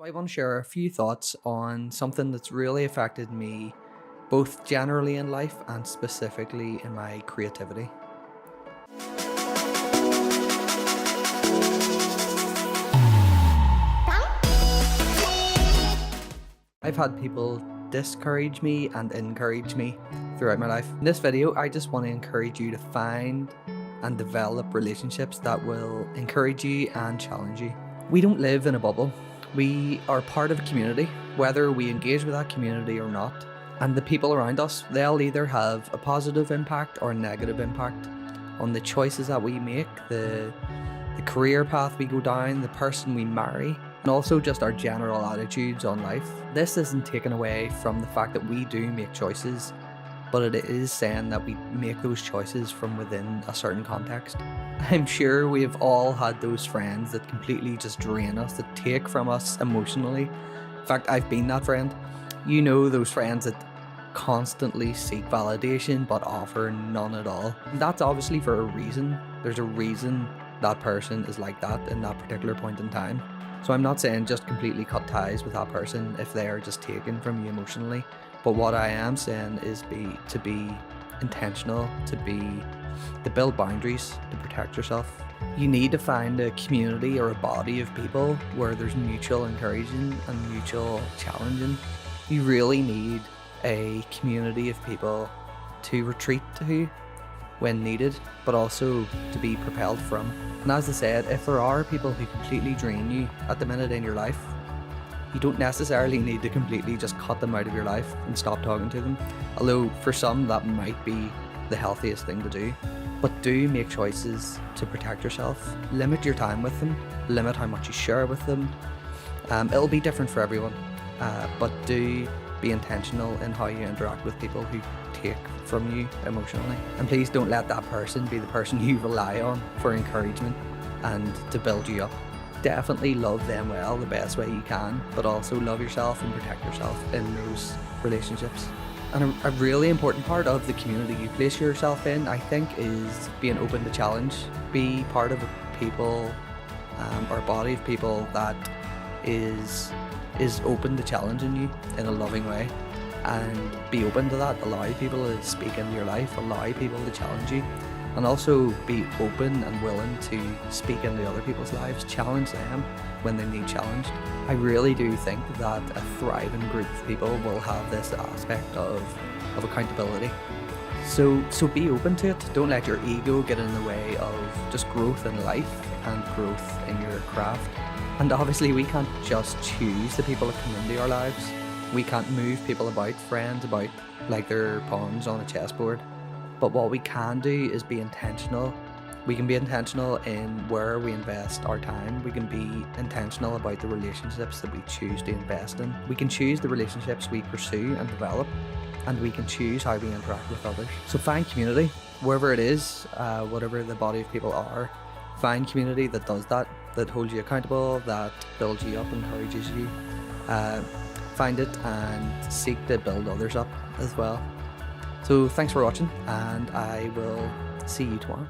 I want to share a few thoughts on something that's really affected me both generally in life and specifically in my creativity. I've had people discourage me and encourage me throughout my life. In this video, I just want to encourage you to find and develop relationships that will encourage you and challenge you. We don't live in a bubble. We are part of a community, whether we engage with that community or not. And the people around us, they'll either have a positive impact or a negative impact on the choices that we make, the career path we go down, the person we marry, and also just our general attitudes on life. This isn't taken away from the fact that we do make choices, but it is saying that we make those choices from within a certain context. I'm sure we have all had those friends that completely just drain us, that take from us emotionally. In fact, I've been that friend. You know, those friends that constantly seek validation but offer none at all. And that's obviously for a reason. There's a reason that person is like that in that particular point in time. So I'm not saying just completely cut ties with that person if they are just taken from you emotionally. But what I am saying is to be intentional, to build boundaries, to protect yourself. You need to find a community or a body of people where there's mutual encouraging and mutual challenging. You really need a community of people to retreat to when needed, but also to be propelled from. And as I said, if there are people who completely drain you at the minute in your life, you don't necessarily need to completely just cut them out of your life and stop talking to them. Although for some that might be the healthiest thing to do. But do make choices to protect yourself. Limit your time with them. Limit how much you share with them. It'll be different for everyone. But do be intentional in how you interact with people who take from you emotionally. And please don't let that person be the person you rely on for encouragement and to build you up. Definitely love them well the best way you can, but also love yourself and protect yourself in those relationships. And a really important part of the community you place yourself in, I think, is being open to challenge. Be part of a people or a body of people that is open to challenging you in a loving way. And be open to that. Allow people to speak into your life, allow people to challenge you. And also be open and willing to speak into other people's lives, challenge them when they need challenged. I really do think that a thriving group of people will have this aspect of accountability. So be open to it. Don't let your ego get in the way of just growth in life and growth in your craft. And obviously we can't just choose the people that come into our lives. We can't move people about, friends about, like they're pawns on a chessboard. But what we can do is be intentional. We can be intentional in where we invest our time. We can be intentional about the relationships that we choose to invest in. We can choose the relationships we pursue and develop, and we can choose how we interact with others. So find community, wherever it is, whatever the body of people are. Find community that does that holds you accountable, that builds you up, encourages you. Find it and seek to build others up as well. So thanks for watching, and I will see you tomorrow.